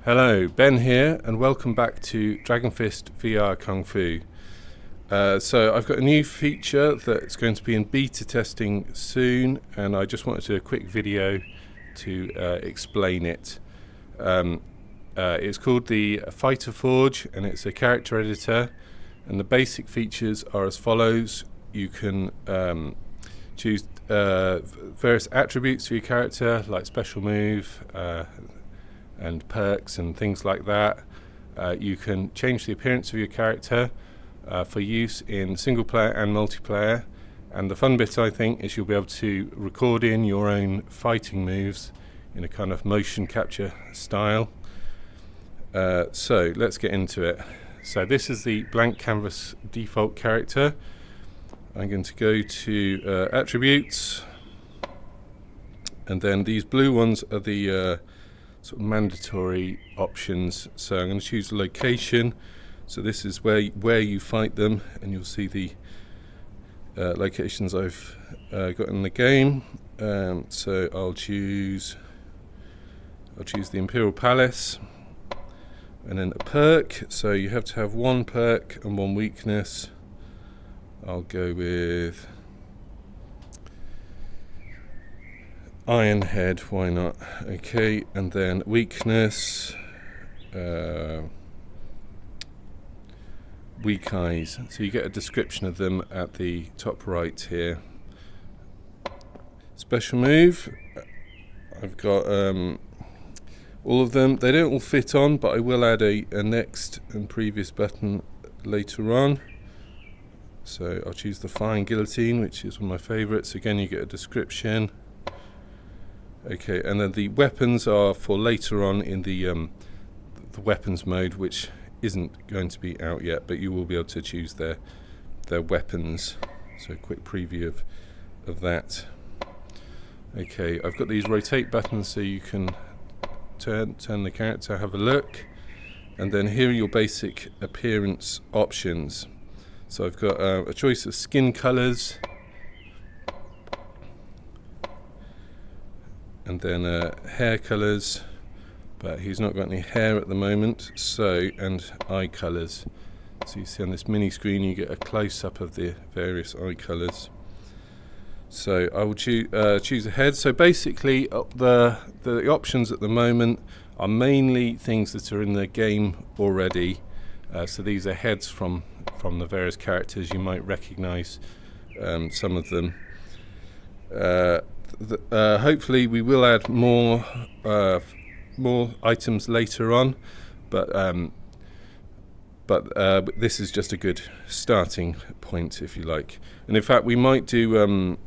Hello, Ben here, and welcome back to Dragon Fist VR Kung Fu. So I've got a new feature that's going to be in beta testing soon, and I just wanted to do a quick video to explain it. It's called the Fighter Forge, and it's a character editor, and the basic features are as follows. You can choose various attributes for your character, like special move, and perks and things like that. You can change the appearance of your character for use in single player and multiplayer, and the fun bit I think is you'll be able to record in your own fighting moves in a kind of motion capture style. So let's get into it. So this is the blank canvas default character. I'm going to go to attributes, and then these blue ones are the sort of mandatory options. So I'm going to choose location. So this is where you fight them, and you'll see the locations I've got in the game. So I'll choose the Imperial Palace, and then a perk. So you have to have one perk and one weakness. I'll go with Iron Head, why not? Okay, and then weakness, weak eyes. So you get a description of them at the top right here. Special move, I've got all of them. They don't all fit on, but I will add a next and previous button later on. So I'll choose the Fine Guillotine, which is one of my favourites. Again, you get a description. Okay, and then the weapons are for later on in the weapons mode, which isn't going to be out yet, but you will be able to choose their weapons. So a quick preview of that. Okay, I've got these rotate buttons so you can turn the character, have a look, and then here are your basic appearance options. So I've got a choice of skin colours, and then hair colours, but he's not got any hair at the moment. So, and eye colours. So you see on this mini screen you get a close-up of the various eye colours. So I will choose a head. So basically the options at the moment are mainly things that are in the game already. So these are heads from the various characters. You might recognise some of them. Hopefully we will add more items later on, but this is just a good starting point, if you like. And in fact, we might do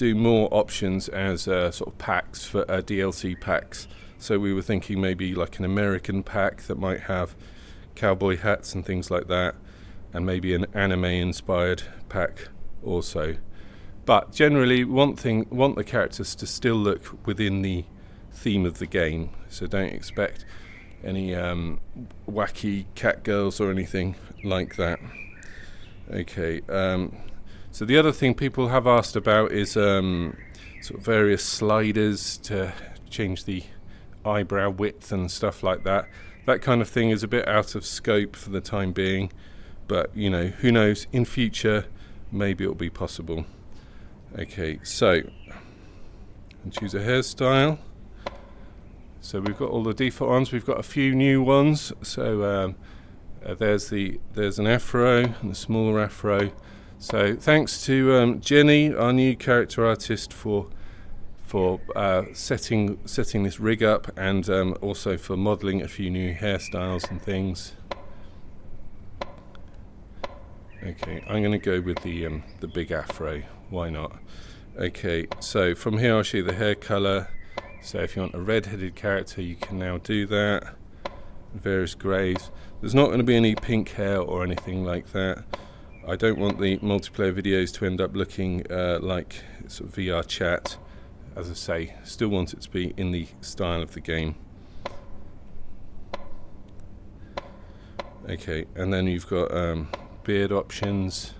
more options as sort of packs for DLC packs. So we were thinking maybe like an American pack that might have cowboy hats and things like that, and maybe an anime-inspired pack also. But generally, want the characters to still look within the theme of the game. So don't expect any wacky cat girls or anything like that. Okay. So the other thing people have asked about is sort of various sliders to change the eyebrow width and stuff like that. That kind of thing is a bit out of scope for the time being, but you know, who knows? In future, maybe it'll be possible. Okay, so and choose a hairstyle. So we've got all the default ones. We've got a few new ones. So there's an afro and a smaller afro. So thanks to Jenny, our new character artist, for setting this rig up, and also for modelling a few new hairstyles and things. Okay, I'm going to go with the big afro. Why not? Okay, so from here I'll show you the hair colour. So if you want a red-headed character, you can now do that. Various greys. There's not going to be any pink hair or anything like that. I don't want the multiplayer videos to end up looking like sort of VR chat. As I say, still want it to be in the style of the game. Okay, and then you've got beard options.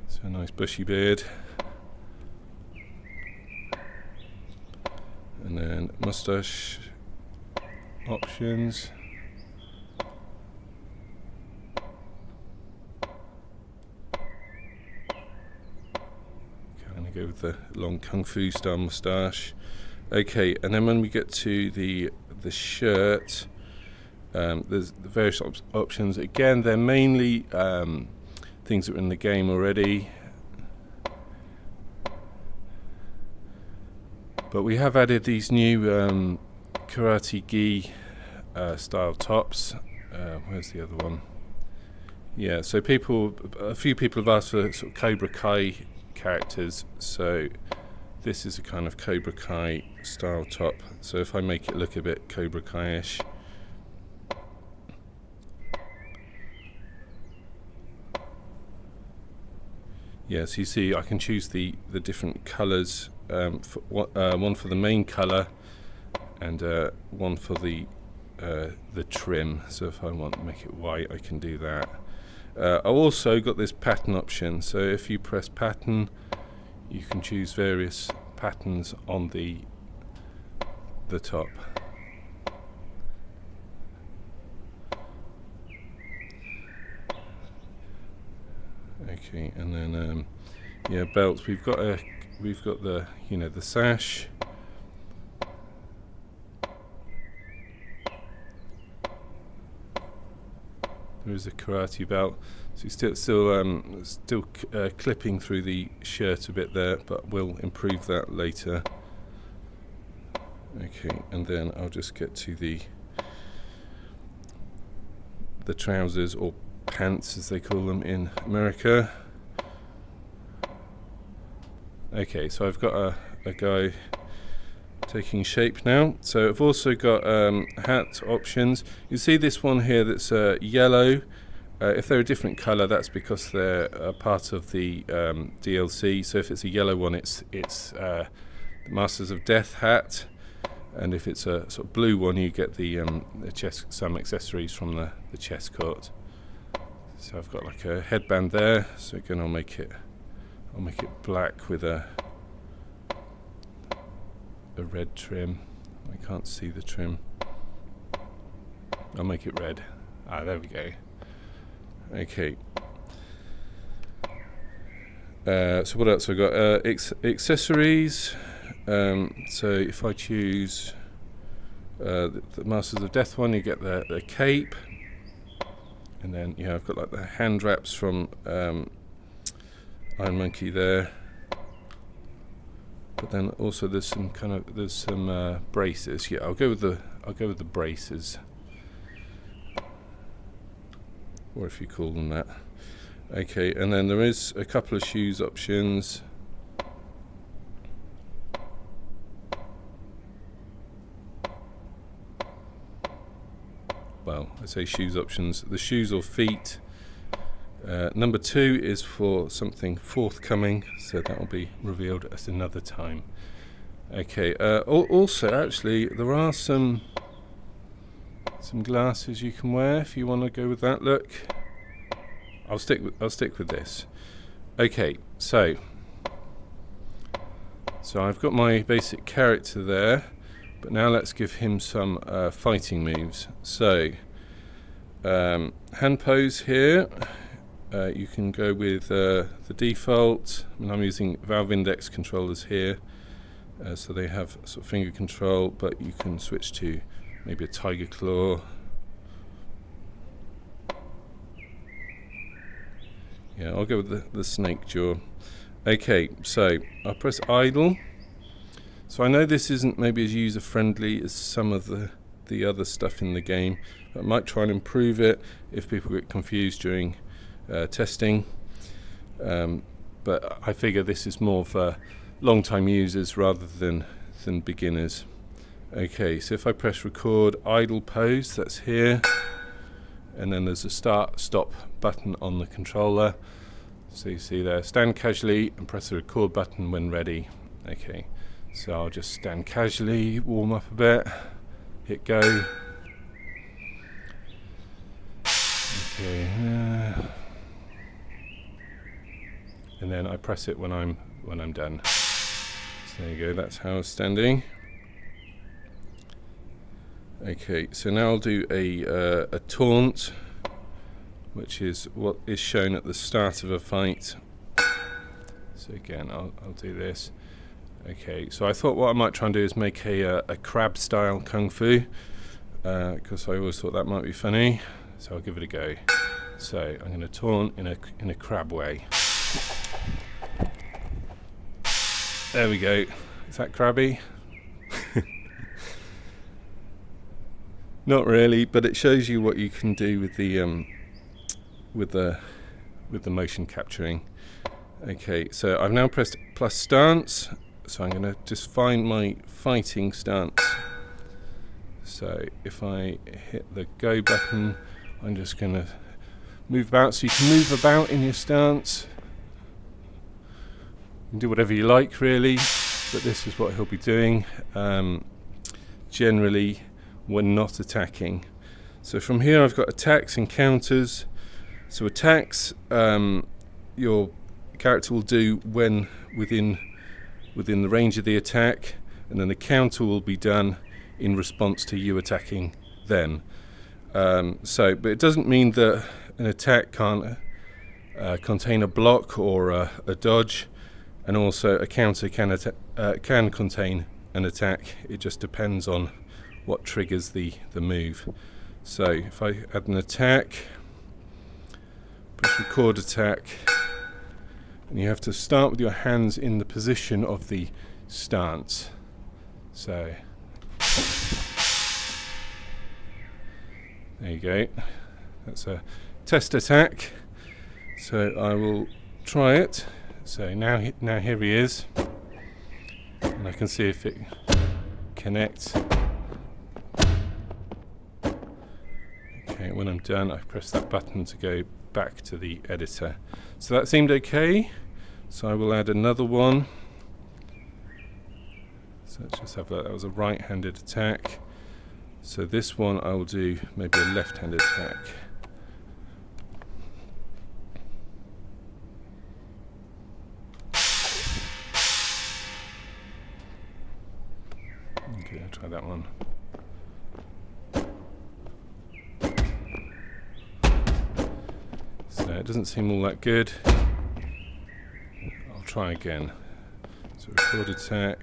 So a nice bushy beard. And then mustache options. Go with the long kung fu style moustache. Okay, and then when we get to the shirt, there's the various options. Again, they're mainly things that are in the game already, but we have added these new karate gi style tops. Where's the other one? Yeah, so a few people have asked for sort of Cobra Kai characters, so this is a kind of Cobra Kai style top. So if I make it look a bit Cobra Kai-ish, yes, you see I can choose the different colours, one for the main colour and one for the trim. So if I want to make it white, I can do that. I've also got this pattern option, so if you press pattern, you can choose various patterns on the top. Okay, and then yeah, belts. We've got the the sash. There is a karate belt, so you're still clipping through the shirt a bit there, but we'll improve that later. Okay, and then I'll just get to the trousers, or pants as they call them in America. Okay, so I've got a guy taking shape now. So I've also got hat options. You see this one here that's yellow. If they're a different colour, that's because they're a part of the DLC. So if it's a yellow one, it's the Masters of Death hat, and if it's a sort of blue one, you get the some accessories from the chest coat. So I've got like a headband there. So again, I'll make it black with a red trim. I can't see the trim. I'll make it red. There we go. Okay. So what else have I got? Accessories. So if I choose the Masters of Death one, you get the cape, and then I've got like the hand wraps from Iron Monkey there. But then also there's some braces. Yeah, I'll go with the braces, or if you call them that. Okay, and then there is a couple of shoes options. Well, I say shoes options. The shoes or feet. Number 2 is for something forthcoming, so that will be revealed at another time. Okay. Also, actually, there are some glasses you can wear if you want to go with that look. I'll stick with this. Okay. So I've got my basic character there, but now let's give him some fighting moves. So hand pose here. You can go with the default. I'm using Valve Index controllers here, so they have sort of finger control, but you can switch to maybe a tiger claw. Yeah, I'll go with the snake jaw. Okay, so I'll press idle. So I know this isn't maybe as user friendly as some of the other stuff in the game. I might try and improve it if people get confused during testing, but I figure this is more for long-time users rather than beginners. Okay, so if I press record idle pose, that's here, and then there's a stop button on the controller. So you see there, stand casually and press the record button when ready. Okay, so I'll just stand casually, warm up a bit, hit go. Okay. And then I press it when I'm done. So there you go, that's how it's standing. Okay, so now I'll do a taunt, which is what is shown at the start of a fight. So again, I'll do this. Okay, so I thought what I might try and do is make a crab style kung fu, because I always thought that might be funny. So I'll give it a go. So I'm going to taunt in a crab way. There we go. Is that crabby? Not really, but it shows you what you can do with the motion capturing. Okay, so I've now pressed plus stance, so I'm going to just find my fighting stance. So if I hit the go button, I'm just going to move about. So you can move about in your stance. You can do whatever you like, really, but this is what he'll be doing. Generally, when not attacking. So from here I've got attacks and counters. So attacks, your character will do when within the range of the attack, and then the counter will be done in response to you attacking them. But it doesn't mean that an attack can't contain a block or a dodge, and also a counter can contain an attack. It just depends on what triggers the move. So if I add an attack, press record attack, and you have to start with your hands in the position of the stance. So there you go. That's a test attack. So I will try it. So now here he is, and I can see if it connects. Okay, when I'm done, I press that button to go back to the editor. So that seemed okay. So I will add another one. So let's just have that was a right-handed attack. So this one I will do maybe a left-handed attack. Okay, I'll try that one. So it doesn't seem all that good. I'll try again. So record attack.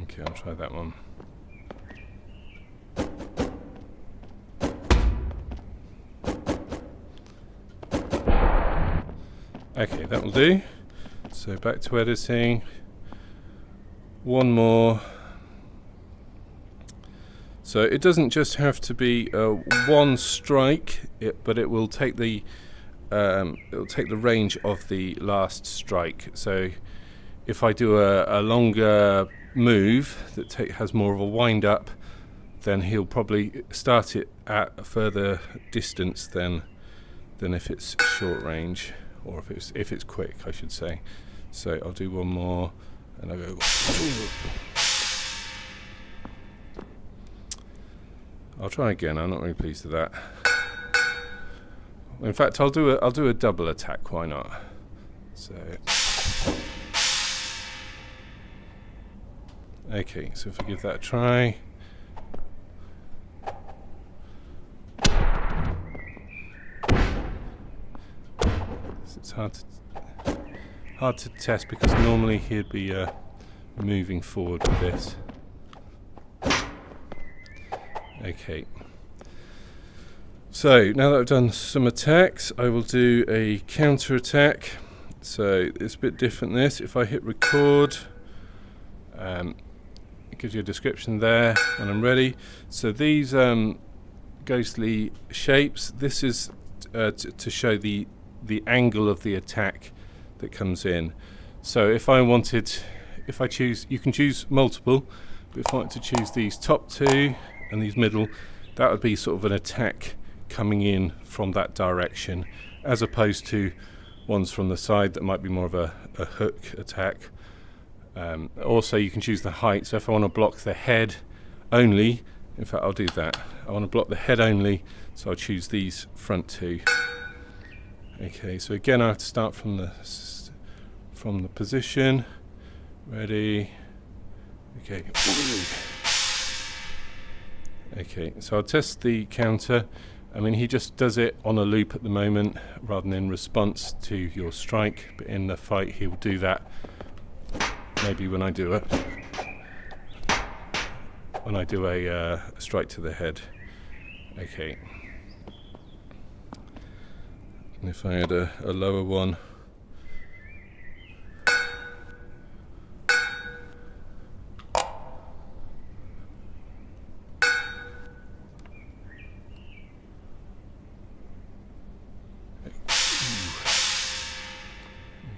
Okay, I'll try that one. Okay, that will do. So back to editing. One more. So it doesn't just have to be one strike, but it will take the range of the last strike. So if I do a longer move that has more of a wind up, then he'll probably start it at a further distance than if it's short range, or if it's quick, I should say. So I'll do one more, and I'll go. I'll try again. I'm not really pleased with that. In fact, I'll do a double attack. Why not? So. Okay, so if I give that a try. It's hard to test because normally he'd be moving forward with this. Okay. So now that I've done some attacks, I will do a counter attack. So it's a bit different this. If I hit record, it gives you a description there when I'm ready. So these ghostly shapes, this is to show the angle of the attack that comes in. So if I choose, you can choose multiple, but if I want to choose these top two and these middle, that would be sort of an attack coming in from that direction, as opposed to ones from the side that might be more of a hook attack. Also, you can choose the height. So if I want to block the head only, in fact I'll do that. I want to block the head only, so I'll choose these front two. Okay, so again I have to start from the position. Ready. Okay. Okay, so I'll test the counter. I mean, he just does it on a loop at the moment rather than in response to your strike, but in the fight he'll do that maybe when I do a strike to the head. Okay. And if I had a lower one,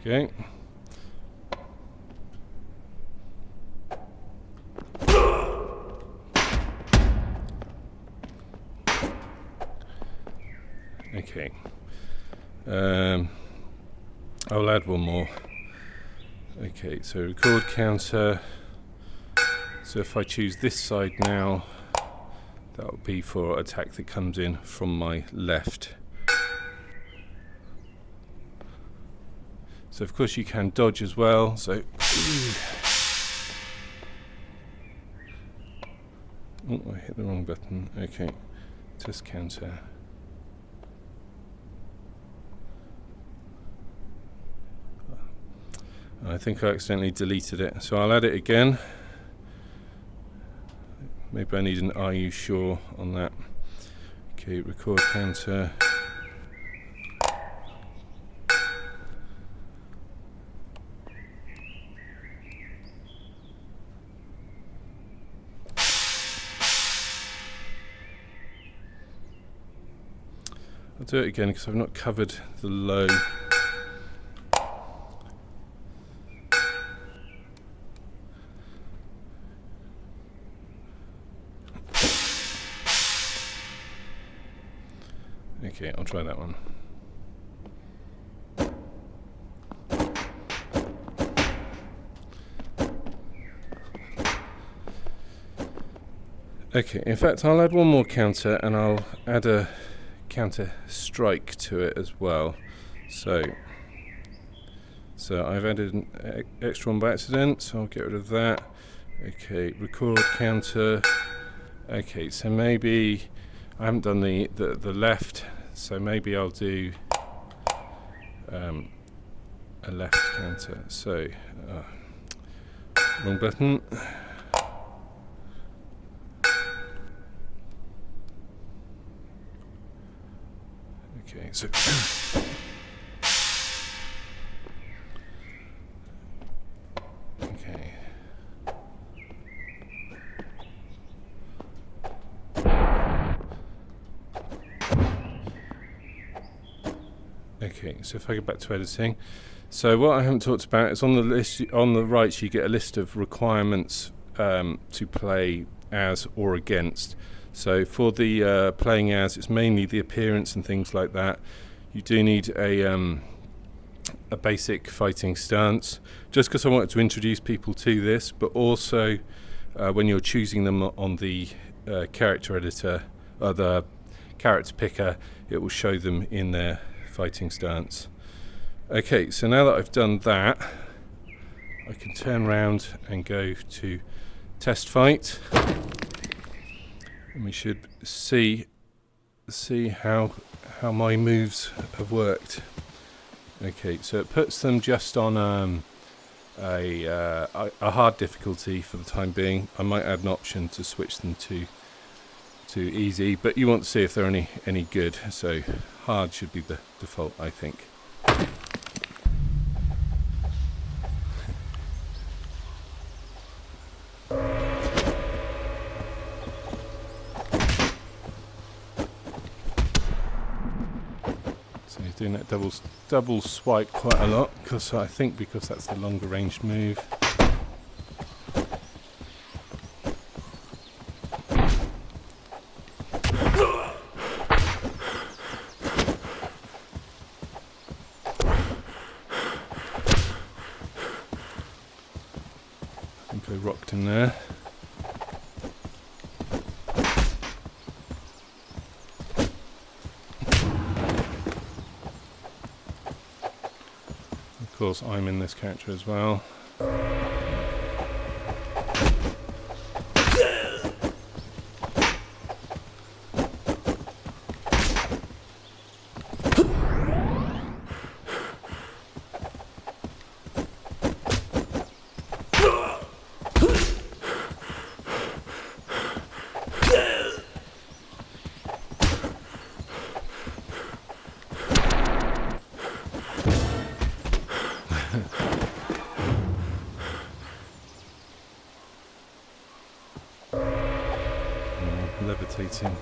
okay. Okay. I'll add one more. Okay, so record counter. So if I choose this side now, that will be for attack that comes in from my left. So of course you can dodge as well. So oh, I hit the wrong button. Okay, test counter. I think I accidentally deleted it, so I'll add it again. Maybe I need an "Are you sure?" on that. Okay, record counter. I'll do it again because I've not covered the low. Okay, I'll try that one. Okay, in fact I'll add one more counter and I'll add a counter strike to it as well. So I've added an extra one by accident, so I'll get rid of that. Okay, record counter. Okay, so maybe I haven't done the left, so maybe I'll do a left counter. So wrong button. Okay, so okay. Okay, so if I go back to editing, so what I haven't talked about is on the list on the right you get a list of requirements to play as or against. So for the playing as, it's mainly the appearance and things like that. You do need a basic fighting stance, just because I wanted to introduce people to this, but also when you're choosing them on the character editor, or the character picker, it will show them in their fighting stance. Okay, so now that I've done that, I can turn around and go to test fight. And we should see how my moves have worked. Okay, so it puts them just on a hard difficulty for the time being. I might add an option to switch them to easy, but you want to see if they're any good. So hard should be the default, I think. So he's doing that double swipe quite a lot, because that's the longer range move. I think I rocked him there. course I'm in this character as well. Levitating.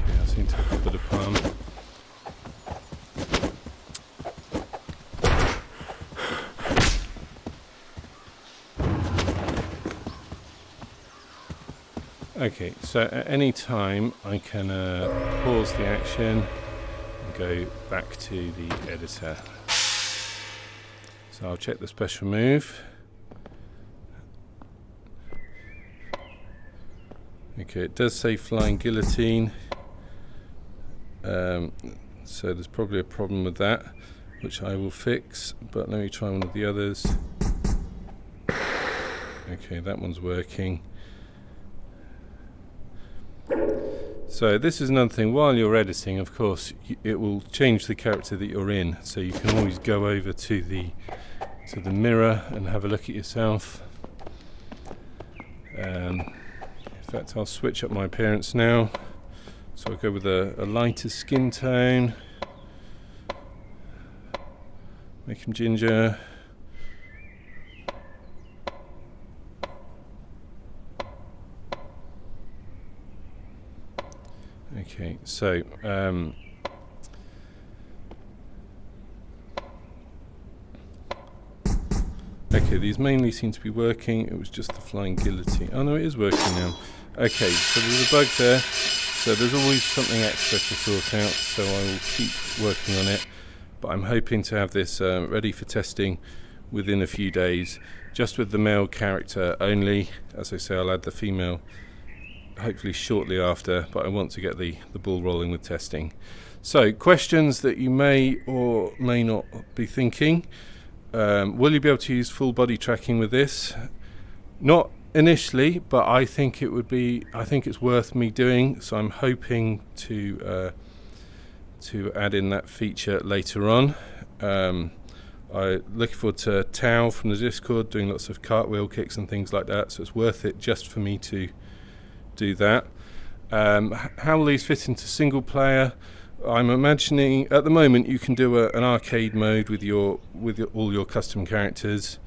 Okay, I seem to have a bit of palm. Okay, so at any time I can pause the action and go back to the editor. So I'll check the special move. Okay, it does say flying guillotine. So there's probably a problem with that, which I will fix, but let me try one of the others. Okay, that one's working. So this is another thing, while you're editing, of course, it will change the character that you're in, so you can always go over to the mirror and have a look at yourself. In fact, I'll switch up my appearance now. So I'll go with a lighter skin tone, make him ginger. Okay, so okay, these mainly seem to be working. It was just the flying guillotine. Oh no, it is working now. Okay, so there's a bug there. So there's always something extra to sort out, so I will keep working on it. But I'm hoping to have this ready for testing within a few days, just with the male character only. As I say, I'll add the female hopefully shortly after, but I want to get the ball rolling with testing. So, questions that you may or may not be thinking. Will you be able to use full body tracking with this? Not initially, but I think it's worth me doing, so I'm hoping to add in that feature later on. I'm looking forward to Tao from the Discord doing lots of cartwheel kicks and things like that, so it's worth it just for me to do that. How will these fit into single player? I'm imagining at the moment you can do an arcade mode with all your custom characters,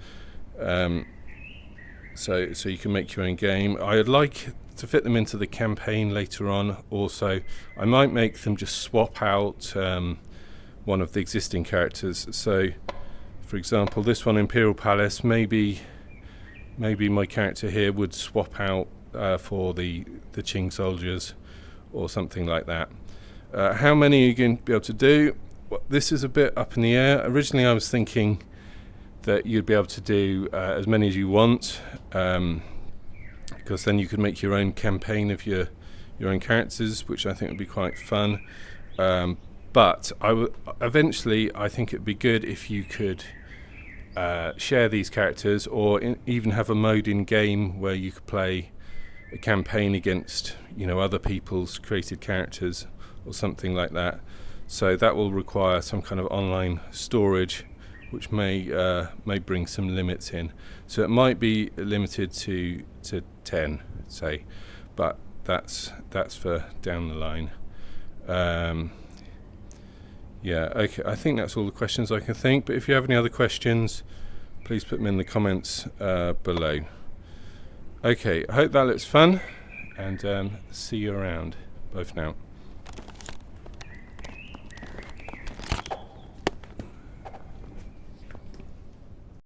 so you can make your own game. I'd like to fit them into the campaign later on. Also, I might make them just swap out one of the existing characters. So, for example, this one, Imperial Palace, maybe my character here would swap out for the Qing soldiers or something like that. How many are you going to be able to do? Well, this is a bit up in the air. Originally I was thinking that you'd be able to do as many as you want, because then you could make your own campaign of your own characters, which I think would be quite fun. But eventually I think it'd be good if you could share these characters, or even have a mode in game where you could play a campaign against other people's created characters or something like that. So that will require some kind of online storage, which may bring some limits in. So it might be limited to 10, say, but that's for down the line. Yeah, okay, I think that's all the questions I can think, but if you have any other questions, please put them in the comments below. Okay, I hope that looks fun, and see you around. Bye for now.